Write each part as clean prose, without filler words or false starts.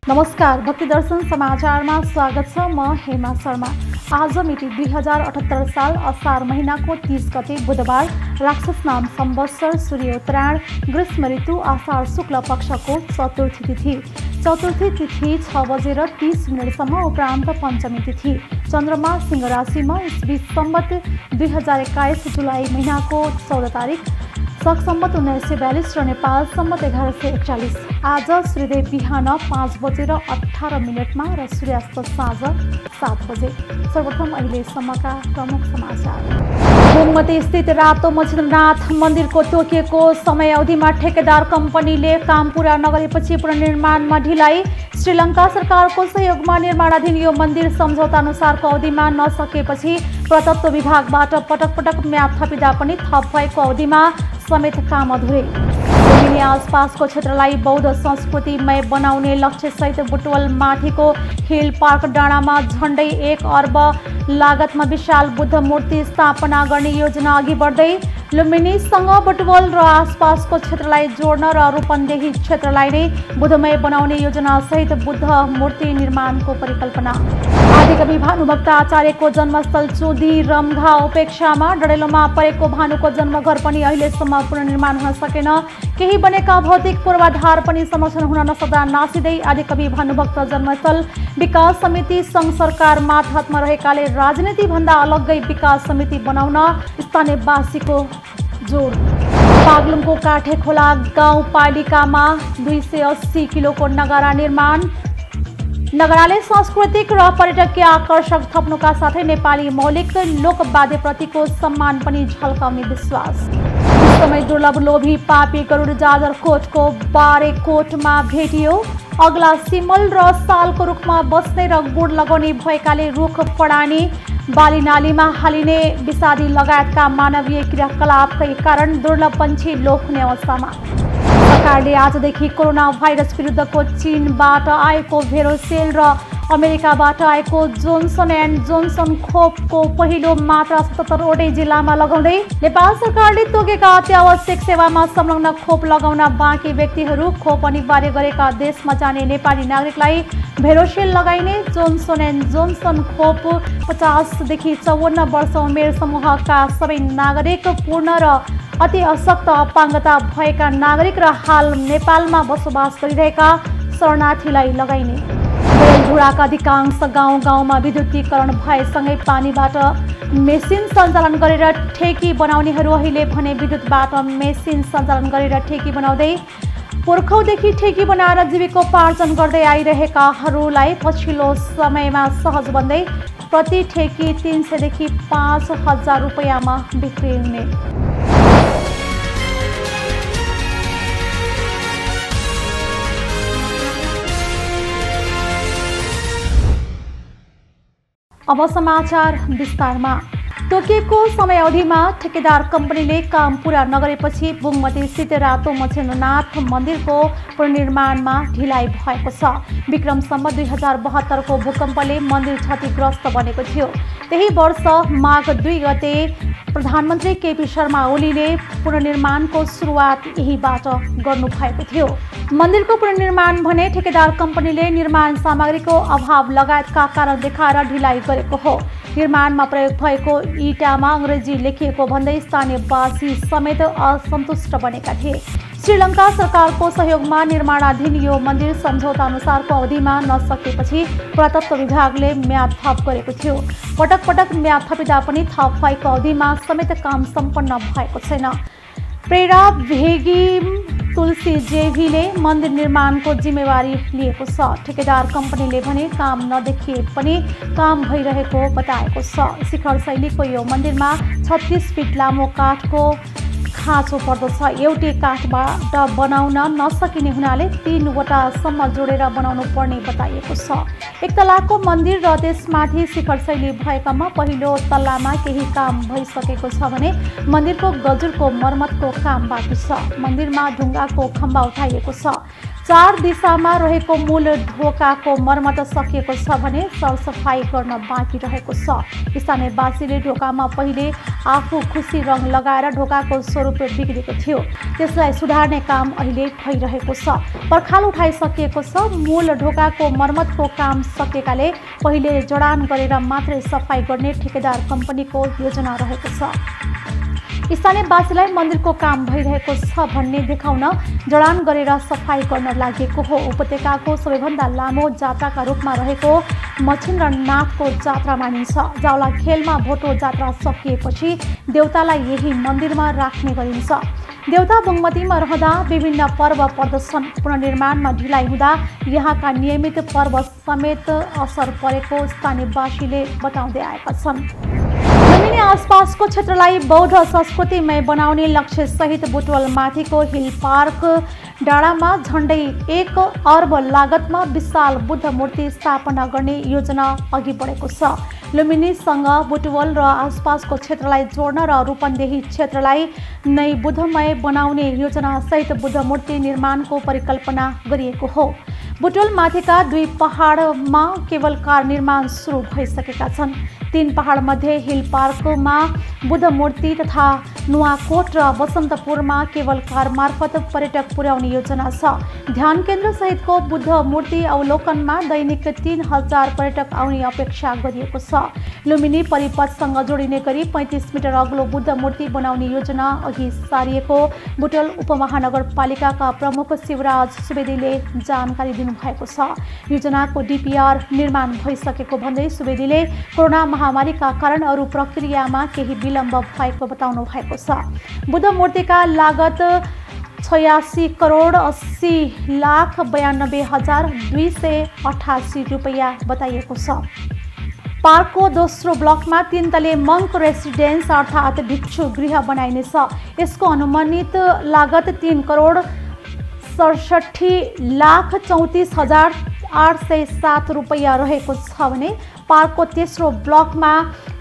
नमस्कार, भक्ति दर्शन समाचारमा स्वागत छ। म हेमा शर्मा। आज मिति 2078 साल असार महिनाको 30 गते बुधबार, राक्षस नाम संवत्सर, सूर्योत्तरायण, ग्रीष्म ऋतु, आषाढ शुक्ल पक्षको चतुर्थी तिथि। चतुर्थी तिथि 6:30 उपरान्त पञ्चमी तिथि। चन्द्रमा सिंह राशिमा, इस्वी सम्वत 2021 जुलाई महिनाको 14 तारिक, शक सम्वत 1942 र नेपाल सम्वत 1141। आज सूर्योदय बिहान 5:18 र सूर्यास्त साँझ 7 बजे। सर्वप्रथम अहिलेसम्मका प्रमुख समाचार। बुङमती स्थित रातो मच्छिन्द्रनाथ मन्दिरको तोकिएको समय अवधिमा ठेकेदार कम्पनीले काम पूरा नगरेपछि पुनर्निर्माणमा ढिलाइ। श्रीलङ्का सरकारको सहयोगमा निर्माणाधीन यो मन्दिर सम्झौता अनुसारको अवधिमा नसकेपछि पुरातत्व विभागबाट पटक पटक म्याद थपिँदा पनि थप भएको अवधिमा समेत काम अधुरै। लुम्बिनी आसपासको क्षेत्रलाई बौद्ध संस्कृतिमय बनाउने लक्ष्यसहित बुटवल माथिको हिल पार्क डाँडामा झण्डै 1 अर्ब लागतमा विशाल बुद्ध मूर्ति स्थापना गर्ने योजना अघि बढ्दै। लुम्बिनीसँग बुटवल र आसपासको क्षेत्रलाई जोड्न र रूपन्देही क्षेत्रलाई नै बुद्धमय बनाउने योजनासहित बुद्ध मूर्ति निर्माणको परिकल्पना। आदिकवि भानुभक्त आचार्यको जन्मस्थल चुदी रम्घा उपेक्षामा डडेलोमा परेको भानुको जन्मघर पनि अहिलेसम्म पुनर्निर्माण हुन सकेन। केही बनेका भौतिक पूर्वाधार पनि संरक्षण हुन नसक्दा नासिँदै आदिकवि भानुभक्त जन्मस्थल विकास समिति सङ्घ सरकार मातहतमा रहेकाले राजनीतिभन्दा अलग्गै विकास समिति बनाउन स्थानीयवासीको जोड। बागलुङको काठेखोला गाउँपालिकामा 280 किलोको नगारा निर्माण। नगराले सांस्कृतिक र पर्यटकीय आकर्षक थप्नुका साथै नेपाली मौलिक लोकवाद्यप्रतिको सम्मान पनि झल्काउने विश्वास। समय दुर्लभ लोभी पापी गरुड जाजरकोटको बारेकोटमा भेटियो। अग्ला सिमल र सालको रुखमा बस्ने र गुड लगाउने भएकाले रुख पडानी, बाली नालीमा हालिने विषादी लगायतका मानवीय क्रियाकलापकै कारण दुर्लभ पन्छी लोप हुने अवस्थामा। सरकारले आजदेखि कोरोना भाइरस विरुद्धको चीनबाट आएको भेरोसेल र अमेरिकाबाट आएको जोन्सन एन्ड जोन्सन खोपको पहिलो मात्रा 77वटै जिल्लामा लगाउँदै। नेपाल सरकारले तोकेका अत्यावश्यक सेवामा संलग्न खोप लगाउन बाँकी व्यक्तिहरू, खोप अनिवार्य गरेका देशमा जाने नेपाली नागरिकलाई भेरोसेल लगाइने। जोन्सन एन्ड जोन्सन खोप 50 देखि 54 वर्ष उमेर समूहका सबै नागरिक, पूर्ण र अति अशक्त अपाङ्गता भएका नागरिक र हाल नेपालमा बसोबास गरिरहेका शरणार्थीलाई लगाइने। झुडाका अधिकांश गाउँ गाउँमा विद्युतीकरण भएसँगै पानीबाट मेसिन सञ्चालन गरेर ठेकी बनाउनेहरू अहिले भने विद्युतबाट मेसिन सञ्चालन गरेर ठेकी बनाउँदै पुर्खौँदेखि ठेकी बनाएर जीविकोपार्जन गर्दै आइरहेकाहरूलाई पछिल्लो समयमा सहज बन्दै प्रति ठेकी 300 देखि 5,000 रुपैयाँमा बिक्री हुने। अब समाचार विस्तारमा। तोकिएको समय अवधिमा ठेकेदार कम्पनीले काम पूरा नगरेपछि बुङमती स्थित रातो मच्छिन्द्रनाथ मन्दिरको पुनर्निर्माणमा ढिलाइ भएको छ। विक्रम सम्वत 2072 को भूकम्पले मन्दिर क्षतिग्रस्त बनेको थियो। त्यही वर्ष माघ 2 गते प्रधानमन्त्री केपी शर्मा ओलीले पुनर्निर्माणको सुरुवात यहीबाट गर्नुभएको थियो। मन्दिरको पुनर्निर्माण भने ठेकेदार कम्पनीले निर्माण सामग्रीको अभाव लगायतका कारण देखाएर ढिलाइ गरेको हो। निर्माणमा प्रयोग भएको इँटामा अङ्ग्रेजी लेखिएको भन्दै स्थानीयवासी समेत असन्तुष्ट बनेका थिए। श्रीलङ्का सरकारको सहयोगमा निर्माणाधीन यो मन्दिर सम्झौता अनुसारको अवधिमा नसकेपछि पुरातत्व विभागले म्याद थप गरेको थियो। पटक पटक म्याद थपिँदा पनि थप भएको अवधिमा समेत काम सम्पन्न भएको छैन। प्रेरा भेगी तुलसी जेभीले मन्दिर निर्माणको जिम्मेवारी लिएको छ। ठेकेदार कम्पनीले भने काम नदेखिए पनि काम भइरहेको बताएको छ। शिखर शैलीको यो मन्दिरमा 36 फिट लामो काठको खाँचो पर्दछ। एउटै काठबाट बनाउन नसकिने हुनाले 3 वटासम्म जोडेर बनाउनु पर्ने बताइएको छ। एक तलाको मन्दिर र त्यसमाथि शिखर शैली भएकामा पहिलो तल्लामा केही काम भइसकेको छ भने मन्दिरको गजुरको मर्मतको काम बाँकी छ। मन्दिरमा ढुङ्गाको खम्बा उठाइएको छ। 4 दिशामा रहेको मूल ढोकाको मर्मत सकिएको छ भने सरसफाई गर्न बाँकी रहेको छ। स्थानीयवासीले ढोकामा पहिले आफू खुसी रङ लगाएर ढोकाको स्वरूप बिग्रेको थियो, त्यसलाई सुधार्ने काम अहिले भइरहेको छ। पर्खाल उठाइसकिएको छ। मूल ढोकाको मर्मतको काम सकेकाले पहिले जडान गरेर मात्रै सफाई गर्ने ठेकेदार कम्पनीको योजना रहेको छ। स्थानीयवासीलाई मन्दिरको काम भइरहेको छ भन्ने देखाउन जडान गरेर सफाई गर्न लागेको हो। उपत्यकाको सबैभन्दा लामो जात्राका रूपमा रहेको मच्छिन्द्रनाथको जात्रा मानिन्छ। जावला खेलमा भोटो जात्रा सकिएपछि देवतालाई यही मन्दिरमा राख्ने गरिन्छ। देवता बगमतीमा रहँदा विभिन्न पर्व पर्दछन्। पुनर्निर्माणमा ढिलाइ हुँदा यहाँका नियमित पर्व समेत असर परेको स्थानीयवासीले बताउँदै आएका छन्। लुम्बिनी आसपासको क्षेत्रलाई बौद्ध संस्कृतिमय बनाउने लक्ष्य सहित बुटवलमाथिको हिल पार्क डाँडामा झण्डै 1 अर्ब लागतमा विशाल बुद्ध मूर्ति स्थापना गर्ने योजना अघि बढेको छ। लुम्बिनीसँग बुटवल र आसपासको क्षेत्रलाई जोड्न र रूपन्देही क्षेत्रलाई नै बुद्धमय बनाउने योजना सहित बुद्ध मूर्ति निर्माणको परिकल्पना गरिएको हो। बुटवल माथिका 2 पहाडमा केवल कार निर्माण सुरु भइसकेका छन्। 3 पहाड मध्ये हिल पार्कमा बुद्ध मूर्ति तथा नुवाकोट र बसन्तपुरमा केवल कार मार्फत पर्यटक पुर्याउने योजना छ। ध्यान केन्द्र सहितको बुद्ध मूर्ति अवलोकनमा दैनिक 3000 पर्यटक आउने अपेक्षा गरिएको छ। लुम्बिनी परिपथसँग जोडिने गरी 35 मिटर अग्लो बुद्ध मूर्ति बनाउने योजना अघि सारिएको बुटवल उपमहानगरपालिकाका प्रमुख शिवराज सुवेदीले जानकारी दिनुभएको छ। योजनाको डीपीआर निर्माण भइसकेको भन्दै सुवेदीले कोरोना महामारीका कारण अरू प्रक्रियामा केही विलम्ब भएको बताउनु भएको छ। बुद्ध मूर्तिका लागत 86 करोड 80 लाख 92,288 रुपैयाँ बताइएको छ। पार्कको दोस्रो ब्लकमा 3 तले मङ्क रेसिडेन्स अर्थात् भिक्षु गृह बनाइनेछ। यसको अनुमानित लागत 3 करोड 67 लाख 34,807 रुपैयाँ रहेको छ भने पार्कको तेस्रो ब्लकमा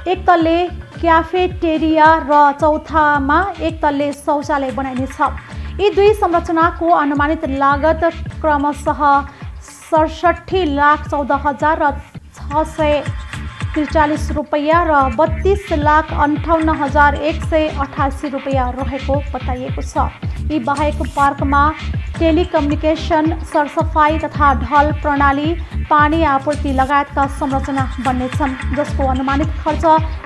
1 तले क्याफेटेरिया र चौथामा 1 तले शौचालय बनाइनेछ। यी 2 संरचनाको अनुमानित लागत क्रमशः 67 लाख 14,643 रुपैयाँ र 32 लाख 58,188 रुपैयाँ रहेको बताइएको छ। यी बाहेक पार्कमा टेलिकम्युनिकेसन, सरसफाई तथा ढल प्रणाली, पानी आपूर्ति लगायतका संरचना बन्नेछन्, जसको अनुमानित खर्च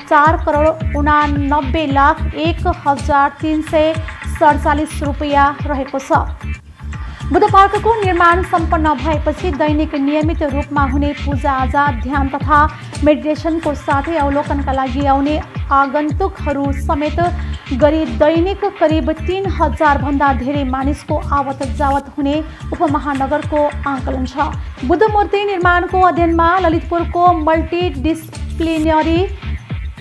4 करोड 89 लाख 1,347 रुपैयाँ रहेको छ। बुद्ध पार्कको निर्माण सम्पन्न भएपछि दैनिक नियमित रूपमा हुने पूजाआजा, ध्यान तथा मेडिटेसनको साथै अवलोकनका लागि आउने आगन्तुकहरू समेत गरी दैनिक करिब 3000 भन्दा धेरै मानिसको आवत जावत हुने उपमहानगरको आकलन छ। बुद्ध मूर्ति निर्माणको अध्ययनमा ललितपुरको मल्टिडिसिप्लिनरी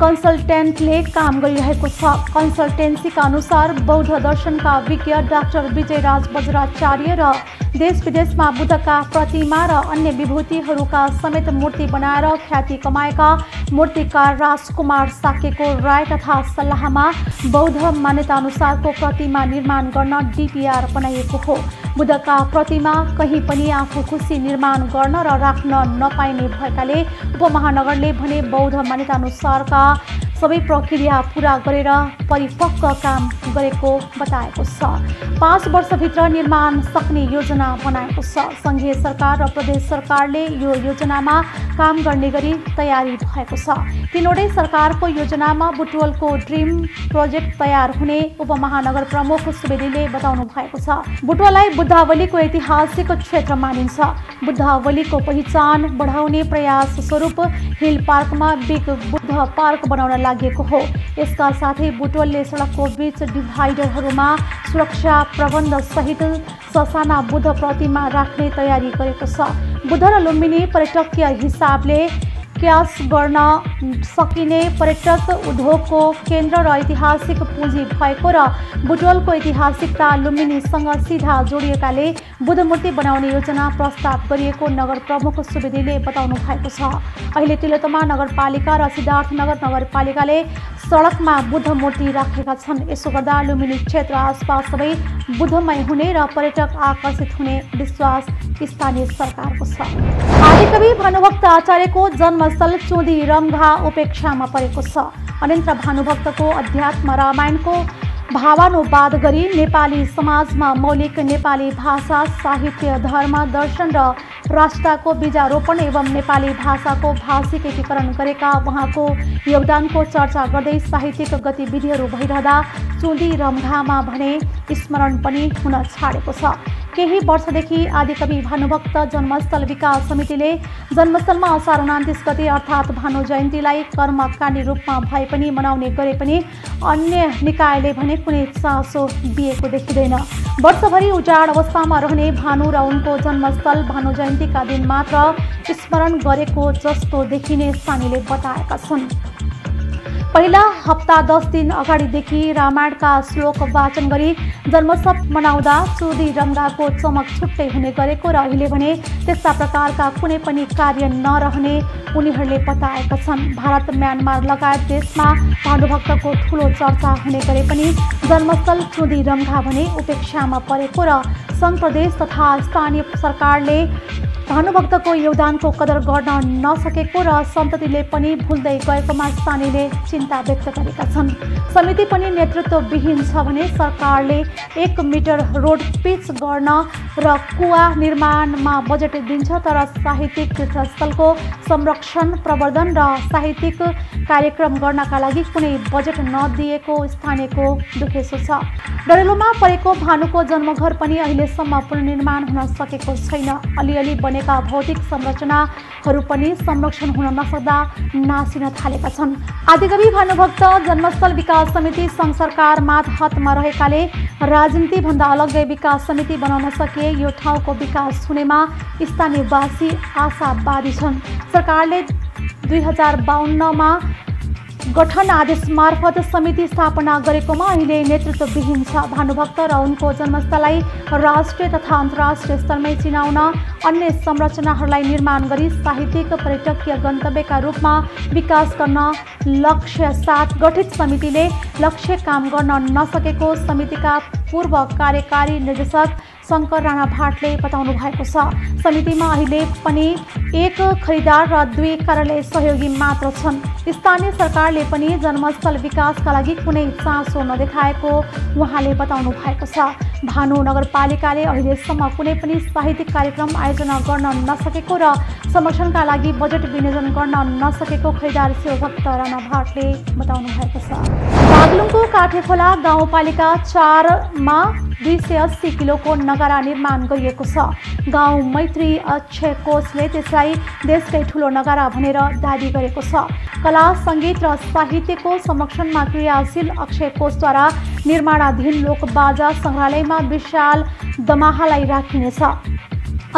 कन्सल्टेन्टले काम गरिरहेको छ। कन्सल्टेन्सीका अनुसार बौद्ध दर्शनका विज्ञ डाक्टर विजयराज बज्राचार्य र देश विदेशमा बुद्धका प्रतिमा र अन्य विभूतिहरूका समेत मूर्ति बनाएर ख्याति कमाएका मूर्तिकार राजकुमार साकेको राय तथा सल्लाहमा बौद्ध मान्यता अनुसारको प्रतिमा निर्माण गर्न डीपीआर बनाइएको हो। बुद्धका प्रतिमा कहीँ पनि आफू खुसी निर्माण गर्न र राख्न नपाइने भएकाले उपमहानगरले भने बौद्ध मान्यता अनुसारका सबै प्रक्रिया पूरा गरेर परिपक्व काम गरेको बताएको छ। 5 वर्षभित्र निर्माण सक्ने योजना बनाएको छ। सङ्घीय सरकार र प्रदेश सरकारले यो योजनामा काम गर्ने गरी तयारी भएको छ। तीनवटै सरकारको योजनामा बुटवलको ड्रिम प्रोजेक्ट तयार हुने उपमहानगर प्रमुख सुवेदीले बताउनु भएको छ। बुटवललाई बुद्धावलीको ऐतिहासिक क्षेत्र मानिन्छ। बुद्धावलीको पहिचान बढाउने प्रयास स्वरूप हिल पार्कमा बिग बुद्ध पार्क बनाउन लागेको हो। यसका साथै बुटवलले सडकको बीच डिभाइडरहरूमा सुरक्षा प्रबन्ध सहित ससाना बुद्ध प्रतिमा राख्ने तयारी गरेको छ। बुद्ध र लुम्बिनी पर्यटकीय हिसाबले क्यास गर्न सकिने पर्यटक उद्योगको केन्द्र र ऐतिहासिक पुँजी भएको र बुटवलको ऐतिहासिकता लुम्बिनीसँग सिधा जोडिएकाले बुद्धमूर्ति बनाउने योजना प्रस्ताव गरिएको नगर प्रमुख सुवेदीले बताउनु भएको छ। अहिले तिलोत्तमा नगरपालिका र सिद्धार्थनगर नगरपालिकाले सडकमा बुद्ध मूर्ति राखेका छन्। यसो गर्दा लुम्बिनी क्षेत्र आसपास सबै बुद्धमय हुने र पर्यटक आकर्षित हुने विश्वास स्थानीय सरकारको छ। आदिकवि भानुभक्त आचार्यको जन्मस्थल चुदी रम्घा उपेक्षामा परेको छ। अनन्त भानुभक्तको अध्यात्म रामायणको भावानुवाद गरी नेपाली समाजमा मौलिक नेपाली भाषा साहित्य धर्म दर्शन र राष्ट्रको बीजारोपण एवं नेपाली भाषाको भाषिक एकीकरण गरेका उहाँको योगदानको चर्चा गर्दै साहित्यिक गतिविधिहरू भइरहँदा चुदी रम्घामा भने स्मरण पनि हुन छाडेको छ। केही वर्षदेखि आदिकवि भानुभक्त जन्मस्थल विकास समितिले जन्मस्थलमा असार 29 गते अर्थात् भानु जयन्तीलाई कर्मकाण्डी रूपमा भए पनि मनाउने गरे पनि अन्य निकायले भने कुनै चासो दिएको देखिँदैन। वर्षभरि उजाड अवस्थामा रहने भानु र उनको जन्मस्थल भानु जयन्तीका दिन मात्र स्मरण गरेको जस्तो देखिने स्थानीयले बताएका छन्। पहिला हप्ता 10 दिन अगाडिदेखि रामायणका श्लोक वाचन गरी जन्मोत्सव मनाउँदा चुदी रम्घाको चमक छुट्टै हुने गरेको र अहिले भने त्यस्ता प्रकारका कुनै पनि कार्य नरहने उनीहरूले बताएका छन्। भारत म्यानमार लगायत देशमा भानुभक्तको ठुलो चर्चा हुने गरे पनि जन्मस्थल चुदी रम्घा भने उपेक्षामा परेको र सङ्घ प्रदेश तथा स्थानीय सरकारले भानुभक्तको योगदानको कदर गर्न नसकेको र सन्ततिले पनि भुल्दै गएकोमा स्थानीयले चिन्ता व्यक्त गरेका छन्। समिति पनि नेतृत्वविहीन छ भने सरकारले 1 मिटर रोड पिच गर्न र कुवा निर्माणमा बजेट दिन्छ तर साहित्यिक तीर्थस्थलको संरक्षण प्रवर्धन र साहित्यिक कार्यक्रम गर्नका लागि कुनै बजेट नदिएको स्थानीयको दुखेसो छ। डडेलोमा परेको भानुको जन्मघर पनि अहिलेसम्म पुनर्निर्माण हुन सकेको छैन। अलिअलि बनेका भौतिक संरचनाहरू पनि संरक्षण हुन नसक्दा नासिन थालेका छन्। आदिकवि भानुभक्त जन्मस्थल विकास समिति सङ्घ सरकार मातहतमा रहेकाले राजनीतिभन्दा अलग्गै विकास समिति बनाउन सके यो ठाउँको विकास हुनेमा स्थानीयवासी आशावादी छन्। सरकारले 2052मा गठन आदेश मार्फत समिति स्थापना गरेकोमा अहिले नेतृत्वविहीन छ। भानुभक्त र उनको जन्मस्थललाई राष्ट्रिय तथा अन्तर्राष्ट्रिय स्तरमै चिनाउन अन्य संरचनाहरूलाई निर्माण गरी साहित्यिक पर्यटकीय गन्तव्यका रूपमा विकास गर्न लक्ष्य साथ गठित समितिले लक्ष्य काम गर्न नसकेको समितिका पूर्व कार्यकारी निर्देशक शङ्कर राणा भाटले बताउनु भएको छ। समितिमा अहिले पनि 1 खरिदार र 2 कार्यालय सहयोगी मात्र छन्। स्थानीय सरकारले पनि जन्मस्थल विकासका लागि कुनै चासो नदेखाएको उहाँले बताउनु भएको छ। भानु नगरपालिकाले अहिलेसम्म कुनै पनि साहित्यिक कार्यक्रम आयोजना गर्न नसकेको र संरक्षणका लागि बजेट विनियोजन गर्न नसकेको खरिदार शिवभक्त राणा भाटले बताउनु भएको छ। बागलुङको काठेखोला गाउँपालिका 4मा 280 किलोको नगरा निर्माण गरिएको छ। गाउँ मैत्री अक्षय कोषले त्यसलाई देशकै ठुलो नगरा भनेर दाबी गरेको छ। कला सङ्गीत र साहित्यको संरक्षणमा क्रियाशील अक्षय कोषद्वारा निर्माणाधीन लोकबाजा सङ्ग्रहालयमा विशाल दमाहालाई राखिनेछ।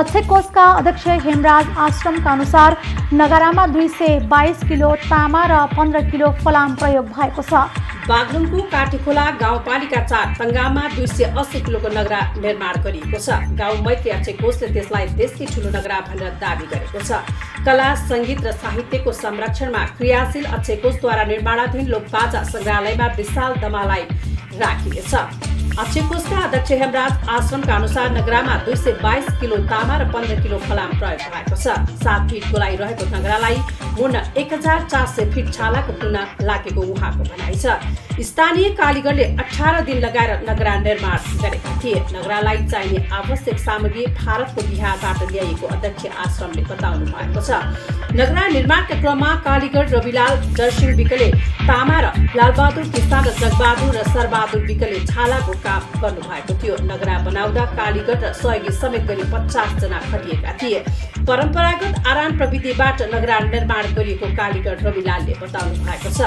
अक्षय कोषका अध्यक्ष हेमराज आश्रमका अनुसार नगरामा 222 किलो तामा र 15 किलो फलाम प्रयोग भएको छ। बागलुङको काठेखोला गाउँपालिका 4 तङ्गामा 280 किलोको नगरा निर्माण गरिएको छ। गाउँ मैत्री अक्षय कोषले त्यसलाई देशकै ठुलो नगरा भनेर दाबी गरेको छ। कला सङ्गीत र साहित्यको संरक्षणमा क्रियाशील अक्षय कोषद्वारा निर्माणाधीन लोकबाजा सङ्ग्रहालयमा विशाल दमालाई राखिनेछ। अक्षय कोषका अध्यक्ष हेमराज आश्रमका अनुसार नगरामा 222 किलो तामा र 15 किलो फलाम प्रयोग भएको छ। 7 फिट गोलाइ रहेको नगरालाई मुन्न 1400 फिट छालाको टुना लागेको उहाँको भनाइ छ। स्थानीय कालीगढले 18 दिन लगाएर नगरा निर्माण गरेका थिए। नगरालाई चाहिने आवश्यक सामग्री भारतको बिहारबाट ल्याइएको अध्यक्ष आश्रमले बताउनु भएको छ। नगरा निर्माणका क्रममा कालीगढ रविलाल जरसिंह विकले तामा र लालबहादुर किसान र जगबहादुर र सरबहादुर विकले छालाको काम गर्नु भएको थियो। नगरा बनाउँदा कालीगढ र सहयोगी समेत गरी 50 जना खटिएका थिए। परम्परागत आरान प्रविधिबाट नगरा निर्माण गरिएको कालीगढ रविलालले बताउनु भएको छ।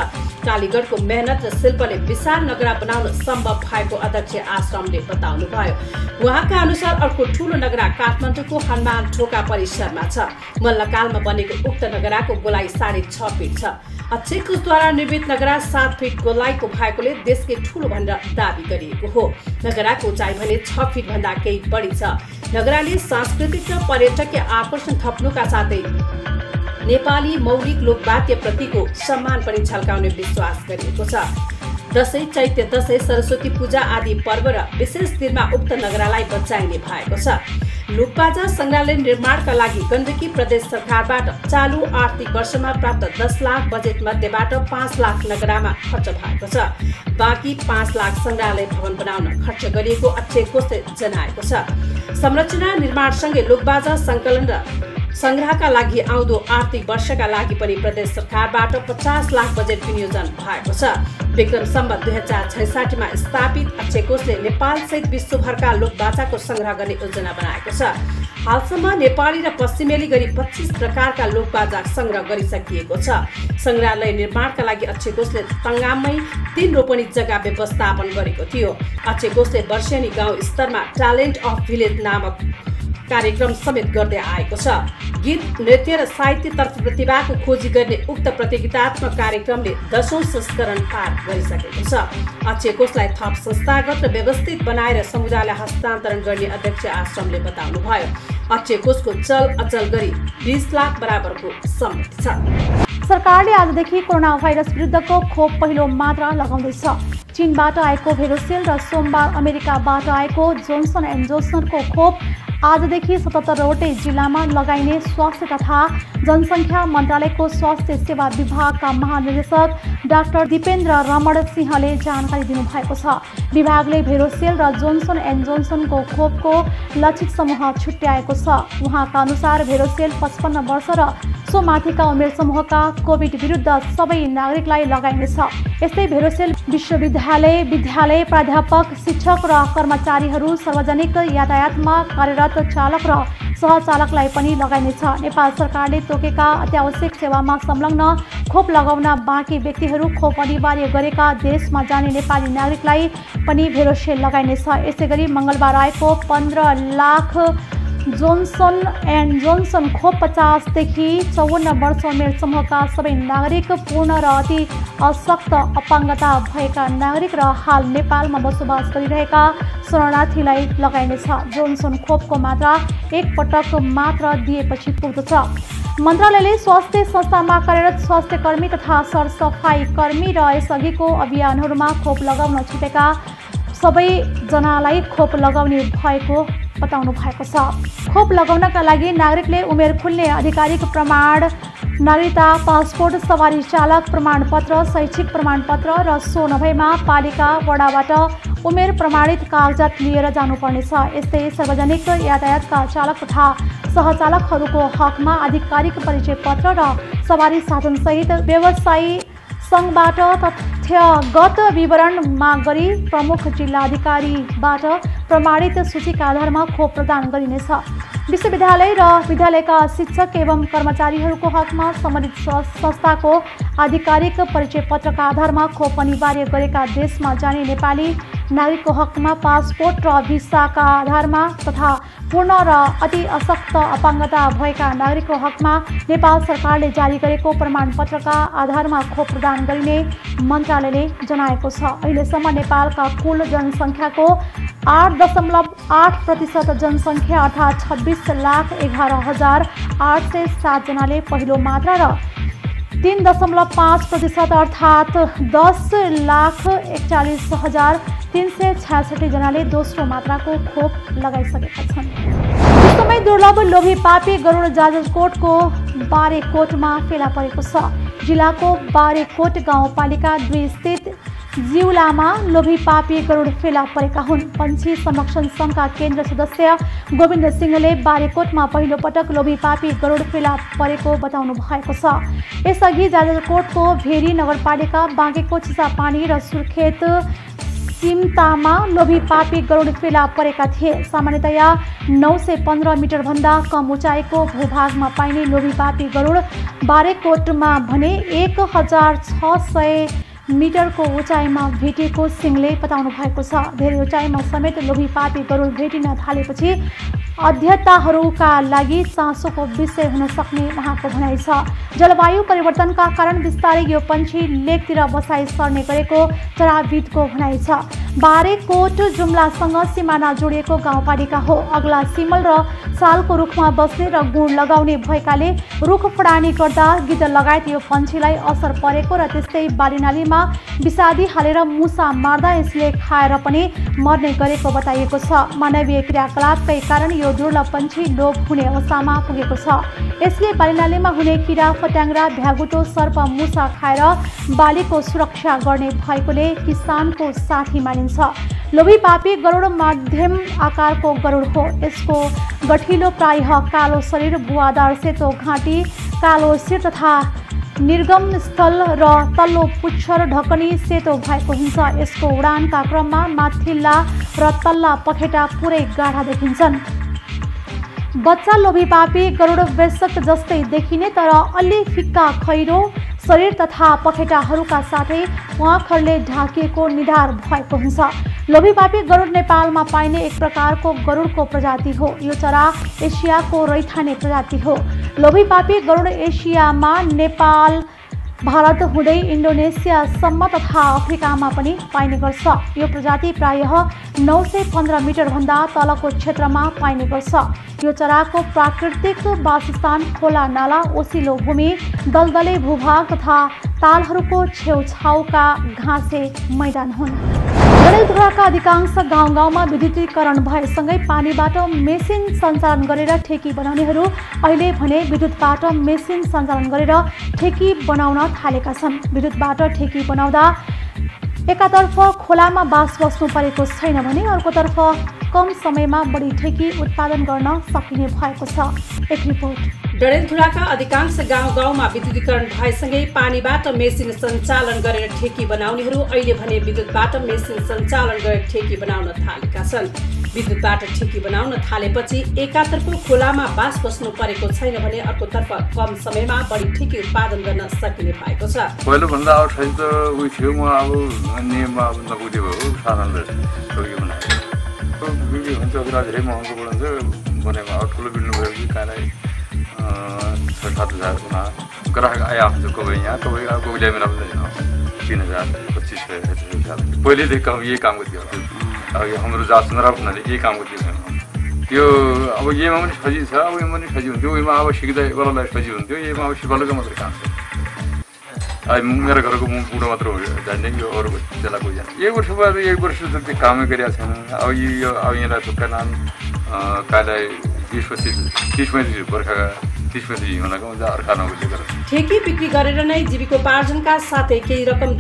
कालीगढको मेहनत र शिल्पले विशाल नगरा बनाउन सम्भव भएको अध्यक्ष आश्रमले बताउनु भयो। उहाँका अनुसार अर्को ठूलो नगरा काठमाडौँको हनुमान ढोका परिसरमा छ। मल्लकालमा बनेको उक्त नगराको गोलाइ 6.5 फिट छ। अक्षय कोषद्वारा निर्मित नगरा 7 फिट गोलाइको भएकोले देशकै ठूलो भनेर दाबी गरिएको हो। नगराको उचाइ भने 6 फिट भन्दा केही बढी छ। नगराले सांस्कृतिक र पर्यटकीय आकर्षण थप्नुका साथै नेपाली मौलिक लोकवाद्य प्रतिको सम्मान पनि झल्काउने विश्वास गरिएको छ। दशैं, चैत्य दशैं, सरस्वती पूजा आदि पर्व र विशेष दिनमा उक्त नगरालाई बचाइने भएको छ। लोकबाजा संग्रहालय निर्माणका लागि गण्डकी प्रदेश सरकारबाट चालु आर्थिक वर्षमा प्राप्त 10 लाख बजेट मध्येबाट 5 लाख नगरामा खर्च भएको छ। बाँकी 5 लाख संग्रहालय भवन बनाउन खर्च गरिएको अक्षय कोषले जनाएको छ। संरचना निर्माणसँगै लोकबाजा संकलन र संग्रहका लागि आउँदो आर्थिक वर्षका लागि पनि प्रदेश सरकारबाट 50 लाख बजेट विनियोजन भएको छ। विक्रम सम्वत 2066 मा स्थापित अक्षय कोषले नेपाल सहित विश्वभरका लोकबाजाको संग्रह गर्ने योजना बनाएको छ। हालसम्म नेपाली र पश्चिमेली गरी 25 प्रकारका लोकबाजा संग्रह गरिसकिएको छ। संग्रहालय निर्माणका लागि अक्षय कोषले तंगाममै 3 रोपनी जग्गा व्यवस्थापन गरेको थियो। अक्षय कोषले वर्षेनी गाउँ स्तरमा ट्यालेन्ट अफ भिलेज नामक कार्यक्रम समेत गर्दै आएको छ। गीत, नृत्य र साहित्यतर्फ प्रतिभाको खोजी गर्ने उक्त प्रतियोगितात्मक कार्यक्रमले 10औं संस्करण पार गरिसकेको छ। अक्षय कोषलाई थप संस्थागत र व्यवस्थित बनाएर समुदायलाई हस्तान्तरण गर्ने अध्यक्ष आश्रमले बताउनुभयो। अक्षय कोषको चल अचल गरी 20 लाख बराबरको सम्पत्ति छ। सरकारले आजदेखि कोरोना भाइरस विरुद्धको खोप पहिलो मात्रा लगाउँदैछ। चीनबाट आएको भेरोसेल र सोमबार अमेरिकाबाट आएको जोन्सन एन्ड जोन्सनको खोप आजदेखि 77वटै जिल्लामा लगाइने स्वास्थ्य तथा जनसङ्ख्या मन्त्रालयको स्वास्थ्य सेवा विभागका महानिर्देशक डाक्टर दीपेन्द्र रमण सिंहले जानकारी दिनुभएको छ। विभागले भेरोसेल र जोन्सन एन्ड जोन्सनको खोपको लक्षित समूह छुट्याएको छ। उहाँका अनुसार भेरोसेल 55 वर्ष र सो माथिका उमेर समूहका कोभिड विरुद्ध सबै नागरिकलाई लगाइनेछ। यस्तै भेरोसेल विश्वविद्यालय, विद्यालय, प्राध्यापक, शिक्षक र कर्मचारीहरू, सार्वजनिक यातायातमा कार्यरत चालक र सहचालकलाई पनि लगाइनेछ। नेपाल सरकारले तोकेका अत्यावश्यक सेवामा संलग्न खोप लगाउन बाँकी व्यक्तिहरू, खोप अनिवार्य गरेका देशमा जाने नेपाली नागरिकलाई पनि भेरोसेल लगाइनेछ। यसैगरी मङ्गलबार आएको 15 लाख जोन्सन एन्ड जोन्सन खोप 50 देखि 54 वर्ष उमेर समूहका सबै नागरिक, पूर्ण र अति अशक्त अपाङ्गता भएका नागरिक र हाल नेपालमा बसोबास गरिरहेका शरणार्थीलाई लगाइनेछ। जोन्सन खोपको मात्रा एक पटक मात्र दिएपछि पुग्दछ। मन्त्रालयले स्वास्थ्य संस्थामा कार्यरत स्वास्थ्यकर्मी तथा सरसफाई कर्मी र यसअघिको अभियानहरूमा खोप लगाउन छुटेका सबैजनालाई खोप लगाउने भएको बताउनु भएको छ। खोप लगाउनका लागि नागरिकले उमेर खुल्ने आधिकारिक प्रमाण, नागरिकता, पासपोर्ट, सवारी चालक प्रमाणपत्र, शैक्षिक प्रमाणपत्र र सो नभएमा पालिका वडाबाट उमेर प्रमाणित कागजात लिएर जानुपर्नेछ। यस्तै सार्वजनिक यातायातका चालक तथा सहचालकहरूको हकमा आधिकारिक परिचय पत्र र सवारी साधनसहित व्यवसायी सङ्घबाट तथ्यगत विवरण माग गरी प्रमुख जिल्लाधिकारीबाट प्रमाणित सूचीका आधारमा खोप प्रदान गरिनेछ। विश्वविद्यालय र विद्यालयका शिक्षक एवं कर्मचारीहरूको हकमा सम्बन्धित संस्थाको आधिकारिक परिचय पत्रका आधारमा खोप अनिवार्य गरेका देशमा जाने नेपाली नागरिकको हकमा पासपोर्ट र भिसाका आधारमा तथा पूर्ण र अति अशक्त अपाङ्गता भएका नागरिकको हकमा नेपाल सरकारले जारी गरेको प्रमाणपत्रका आधारमा खोप प्रदान गरिने मन्त्रालयले जनाएको छ। अहिलेसम्म नेपालका कुल जनसङ्ख्याको 8.8% जनसङ्ख्या अर्थात् 26,11,807 जनाले पहिलो मात्रा र 3.5% अर्थात् 10,41,366 जनाले दोस्रो मात्राको खोप लगाइसकेका छन्। विश्वमै दुर्लभ लोभी पापी गरुड जाजरकोटको बारेकोटमा फेला परेको छ। जिल्लाको बारेकोट गाउँपालिका 2 स्थित जिउलामा लोभी पापी गरुड फेला परेका हुन्। पन्छी संरक्षण सङ्घका केन्द्र सदस्य गोविन्द सिंहले बारेकोटमा पहिलो पटक लोभी पापी गरुड फेला परेको बताउनु भएको छ। यसअघि जाजरकोटको भेरी नगरपालिका, बाँकेको चिसापानी र सुर्खेत सिमतामा लोभी पापी गरुड फेला परेका थिए। सामान्यतया 915 मिटरभन्दा कम उचाइको भूभागमा पाइने लोभी पापी गरुड बारेकोटमा भने 1600 मिटरको उचाइमा भेटिएको सिंहले बताउनु भएको छ। धेरै उचाइमा समेत लोभी पापी गरुड भेटिन थालेपछि अध्येताहरूका लागि चासोको विषय हुन सक्ने उहाँको भनाइ छ। जलवायु परिवर्तनका कारण बिस्तारै यो पन्छी लेकतिर बसाइ सर्ने गरेको चराविदको भनाइ छ। बारेकोट जुम्लासँग सिमाना जोडिएको गाउँपालिका हो। अग्ला सिमल र सालको रुखमा बस्ने र गुण लगाउने भएकाले रुख फडानी गर्दा गिद्ध लगायत यो पन्छीलाई असर परेको र त्यस्तै बालीनालीमा विषादी हालेर मुसा मार्दा यसले खाएर पनि मर्ने गरेको बताइएको छ। मानवीय क्रियाकलापकै कारण यो दुर्लभ पन्छी लोप हुने अवस्थामा पुगेको छ। यसले बालीनालीमा हुने किरा फट्याङ्ग्रा भ्यागुतो सर्प मुसा खाएर बालीको सुरक्षा गर्ने भएकोले किसानको साथी मानिन्छ। लोभीपापी गरुड मध्यम आकारको गरुड हो। यसको गठिलो प्रायः कालो शरीर, बुवादार सेतो घाँटी, कालो शिर तथा निर्गम स्थल र तल्लो पुच्छर ढकनी सेतो भएको हुन्छ। यसको उडानका क्रममा माथिल्ला र तल्ला पखेटा पुरै गाढा देखिन्छन्। बच्चा लोभीपापी गरुड वृषक जस्तै देखिने तर अलि फिक्का खैरो शरीर तथा पखेटाहरूका साथै प्वाखरले ढाकिएको निधार भएको हुन्छ। लोभीपापी गरुड नेपालमा पाइने एक प्रकारको गरुडको प्रजाति हो। यो चरा एसियाको रैथाने प्रजाति हो। लोभीपापी गरुड एसियामा नेपाल, भारत हुँदै इन्डोनेसियासम्म तथा अफ्रिकामा पनि पाइने गर्छ। यो प्रजाति प्रायः 915 मिटरभन्दा तलको क्षेत्रमा पाइने गर्छ। यो चराको प्राकृतिक वासस्थान खोला नाला, ओसिलो भूमि, दलदले भूभाग तथा तालहरूको छेउछाउका घाँसे मैदान हुन्। डडेलधुराका अधिकांश गाउँ-गाउँमा विद्युतीकरण भएसँगै पानीबाट मेसिन सञ्चालन गरेर ठेकी बनाउनेहरू अहिले भने विद्युतबाट मेसिन सञ्चालन गरेर ठेकी बनाउन थालेका छन्। विद्युतबाट ठेकी बनाउँदा एकातर्फ खोलामा बास बस्नु परेको छैन भने अर्कोतर्फ कम समयमा बढी ठेकी उत्पादन गर्न सकिने भएको छ। एक रिपोर्ट। डडेलधुराका अधिकांश गाउँ-गाउँमा विद्युतीकरण भएसँगै पानीबाट मेसिन सञ्चालन गरेर ठेकी बनाउनेहरू अहिले भने विद्युतबाट मेसिन सञ्चालन गरेर ठेकी बनाउन थालेका छन्। विद्युतबाट ठेकी बनाउन थालेपछि एकातर्फ खोलामा बास बस्नु परेको छैन भने अर्कोतर्फ कम समयमा बढी ठेकी उत्पादन गर्न सकिने भएको छ। पहिलो भन्दा अब छैन त उयो थियो, म अब नियममा अब नपुग्यो भयो साधनले ठोकी बनाएको बिल्डिङ हुन्छ कुरा धेरै महँगो पड़न्छ बनेमा अब ठुलो बिल्डिङ भयो कि कहाँलाई 6-7 हजार ग्राहक आया हुन्छ कोही यहाँ कोही कोही ल्याइमेर पनि 3,000 25,000 पहिलेदेखि काम यही कामको थियो। अब हाम्रो जात संग्रह भन्नाले यही कामको थियो। त्यो अब यहीमा पनि सजिलो छ, अब यहीमा पनि सजिलो हुन्थ्यो, उयोमा अब सिक्दै बेलालाई सजिलो हुन्थ्यो, यहीमा अब सिकाउनुको मात्रै काम छ। अब मेरो घरको बुढो मात्र हो जान्ने, यो अरू त्यसलाई कोही जान्छ। 1 वर्ष बाद 1 वर्ष त त्यो कामै गरिरहेको छैन। अब यो अब यहाँलाई थुक्का नाम कालाई 20-25 बर्खाका 30-35 हिउँलाको हुन्छ अर्का नहुँदै गरेर ठेकी बिक्री गरेर नै जीविकोपार्जनका साथै केही रकम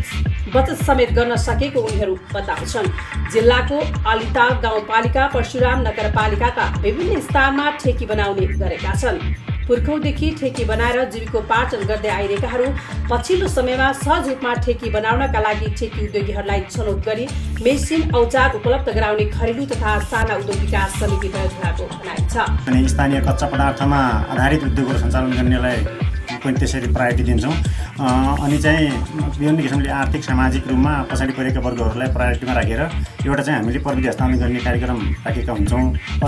बचत समेत गर्न सकेको उनीहरू बताउँछन्। जिल्लाको अलिता गाउँपालिका, परशुराम नगरपालिकाका विभिन्न स्थानमा ठेकी बनाउने गरेका छन्। पुर्खौँदेखि ठेकी बनाएर जीविकोपार्जन गर्दै आइरहेकाहरू पछिल्लो समयमा सहज रूपमा ठेकी बनाउनका लागि ठेकी उद्योगीहरूलाई छनौट गरी मेसिन औजार उपलब्ध गराउने घरेलु तथा साना उद्योग विकास समिति डडेलधुराको भनाइ छ। स्थानीय कच्चा पदार्थमा आधारित उद्योगहरू सञ्चालन गर्नेलाई पनि त्यसरी प्रायोरिटी दिन्छौँ। अनि चाहिँ विभिन्न किसिमले आर्थिक सामाजिक रूपमा पछाडि परेका वर्गहरूलाई प्रायोरिटीमा राखेर एउटा चाहिँ हामीले प्रविधि हस्तान्तरण गर्ने कार्यक्रम राखेका हुन्छौँ।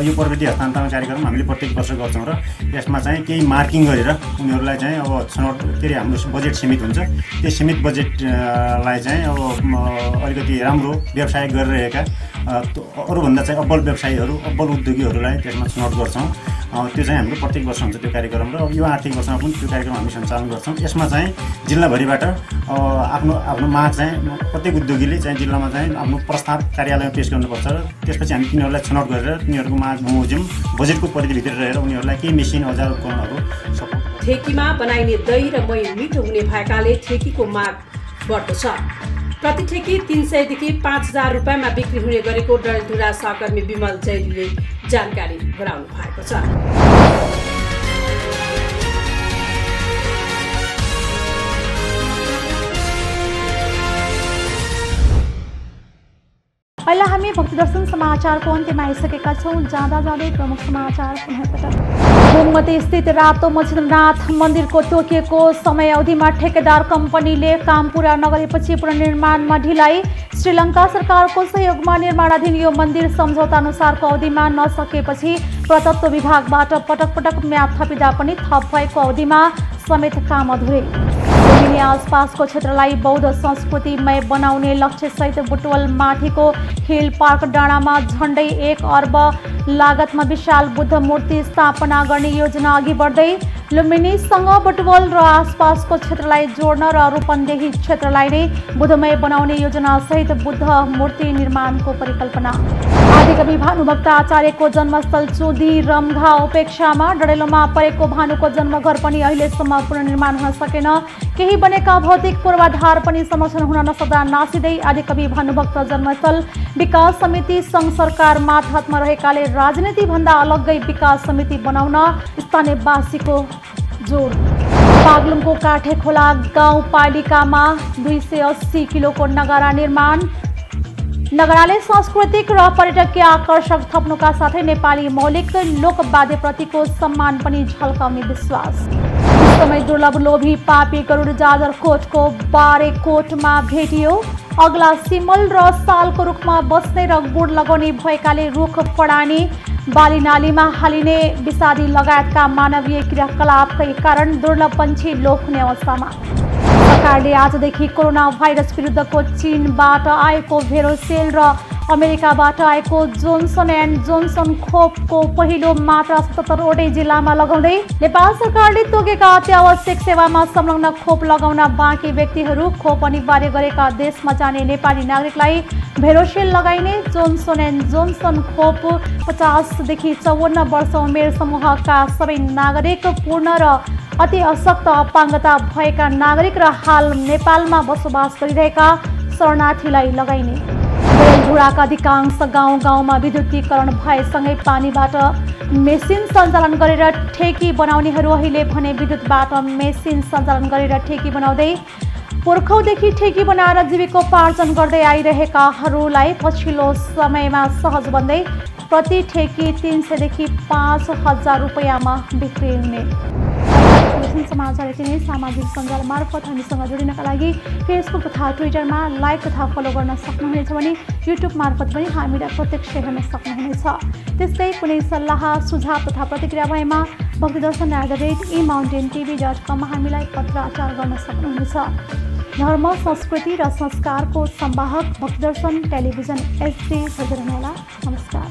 यो प्रविधि हस्तान्तरण कार्यक्रम हामीले प्रत्येक वर्ष गर्छौँ र यसमा चाहिँ केही मार्किङ गरेर उनीहरूलाई चाहिँ अब छनौट के अरे हाम्रो बजेट सीमित हुन्छ, त्यो सीमित बजेटलाई चाहिँ अब अलिकति राम्रो व्यवसाय गरिरहेका अरूभन्दा चाहिँ अब्बल व्यवसायीहरू, अब्बल उद्योगीहरूलाई त्यसमा छनौट गर्छौँ। त्यो चाहिँ हाम्रो प्रत्येक वर्ष हुन्छ त्यो कार्यक्रम र यो आर्थिक वर्षमा पनि त्यो कार्यक्रम हामी सञ्चालन गर्छौँ। यसमा चाहिँ जिल्लाभरिबाट आफ्नो माग चाहिँ प्रत्येक उद्योगीले चाहिँ जिल्लामा चाहिँ आफ्नो प्रस्ताव कार्यालयमा पेश गर्नुपर्छ र त्यसपछि हामी तिनीहरूलाई छनौट गरेर तिनीहरूको माग बमोजिम बजेटको परिधिभित्र रहेर उनीहरूलाई केही मेसिन औजार उपकरणहरू सपोर्ट। ठेकीमा बनाइने दही र मही मिठो हुने भएकाले ठेकीको माग बढ्दो छ। प्रति ठेकी 300 देखि 5,000 रुपियाँमा बिक्री हुने गरेको डडेलधुरा सहकर्मी विमल जैलीले जानकारी गराउनु भएको छ। अहिले हामी भक्तिदर्शन समाचारको अन्त्यमा आइसकेका छौँ। जाँदा जाँदै प्रमुख समाचार पुनः पटक। बुङमती स्थित रातो मच्छिन्द्रनाथ मन्दिरको तोकिएको समय अवधिमा ठेकेदार कम्पनीले काम पूरा नगरेपछि पुनर्निर्माणमा ढिलाइ। श्रीलङ्का सरकारको सहयोगमा निर्माणाधीन यो मन्दिर सम्झौता अनुसारको अवधिमा नसकेपछि पुरातत्व विभागबाट पटक पटक म्याद थपिँदा पनि थप भएको अवधिमा समेत काम अधुरै। लुम्बिनी आसपासको क्षेत्रलाई बौद्ध संस्कृतिमय बनाउने लक्ष्यसहित बुटवल माथिको हिल पार्क डाँडामा झण्डै 1 अर्ब लागतमा विशाल बुद्ध मूर्ति स्थापना गर्ने योजना अघि बढ्दै। लुम्बिनीसँग बुटवल र आसपासको क्षेत्रलाई जोड्न र रूपन्देही क्षेत्रलाई नै बुद्धमय बनाउने योजनासहित बुद्ध मूर्ति निर्माणको परिकल्पना। आदिकवि भानुभक्त आचार्यको जन्मस्थल चुदी रम्घा उपेक्षामा डडेलोमा परेको भानुको जन्मघर पनि अहिलेसम्म पुनर्निर्माण हुन सकेन। केही बनेका भौतिक पूर्वाधार पनि संरक्षण हुन नसक्दा नासिँदै आदिकवि भानुभक्त जन्मस्थल विकास समिति सङ्घ सरकार मातहतमा रहेकाले राजनीतिभन्दा अलग्गै विकास समिति बनाउन स्थानीयवासीको जोड। बागलुङको काठेखोला गाउँपालिकामा 280 किलोको नगारा निर्माण। नगराले सांस्कृतिक र पर्यटकीय आकर्षक थप्नुका साथै नेपाली मौलिक लोकवाद्यप्रतिको सम्मान पनि झल्काउने विश्वास। समय दुर्लभ लोभी पापी गरुड जाजरकोटको बारेकोटमा भेटियो। अग्ला सिमल र सालको रुखमा बस्ने र गुड लगाउने भएकाले रुख पडानी बाली नालीमा हालिने विषादी लगायतका मानवीय क्रियाकलापकै कारण दुर्लभ पन्छी लोप हुने अवस्थामा। सरकारले आजदेखि कोरोना भाइरस विरुद्धको चीनबाट आएको भेरोसेल र अमेरिकाबाट आएको जोन्सन एन्ड जोन्सन खोपको पहिलो मात्रा 77वटै जिल्लामा लगाउँदै। नेपाल सरकारले तोकेका अत्यावश्यक सेवामा संलग्न खोप लगाउन बाँकी व्यक्तिहरू खोप अनिवार्य गरेका देशमा जाने नेपाली नागरिकलाई भेरोसेल लगाइने। जोन्सन एन्ड जोन्सन खोप 50 देखि 54 वर्ष उमेर समूहका सबै नागरिक, पूर्ण र अति अशक्त अपाङ्गता भएका नागरिक र हाल नेपालमा बसोबास गरिरहेका शरणार्थीलाई लगाइने। झुडाका अधिकांश गाउँ गाउँमा विद्युतीकरण भएसँगै पानीबाट मेसिन सञ्चालन गरेर ठेकी बनाउनेहरू अहिले भने विद्युतबाट मेसिन सञ्चालन गरेर ठेकी बनाउँदै पुर्खौँदेखि ठेकी बनाएर जीविकोपार्जन गर्दै आइरहेकाहरूलाई पछिल्लो समयमा सहज बन्दै प्रति ठेकी 300 देखि 5,000 रुपैयाँमा बिक्री हुने। समाचार यति नै। सामाजिक सञ्जाल मार्फत हामीसँग जोडिनका लागि फेसबुक तथा ट्विटरमा लाइक तथा फलो गर्न सक्नुहुनेछ भने युट्युब मार्फत पनि हामीलाई प्रत्यक्ष हेर्न सक्नुहुनेछ। त्यस्तै कुनै सल्लाह सुझाव तथा प्रतिक्रिया भएमा भक्तिदर्शन@emountaintv.com हामीलाई पत्राचार गर्न सक्नुहुनेछ। धर्म, संस्कृति र संस्कारको संवाहक भक्तिदर्शन टेलिभिजन HD नमस्कार।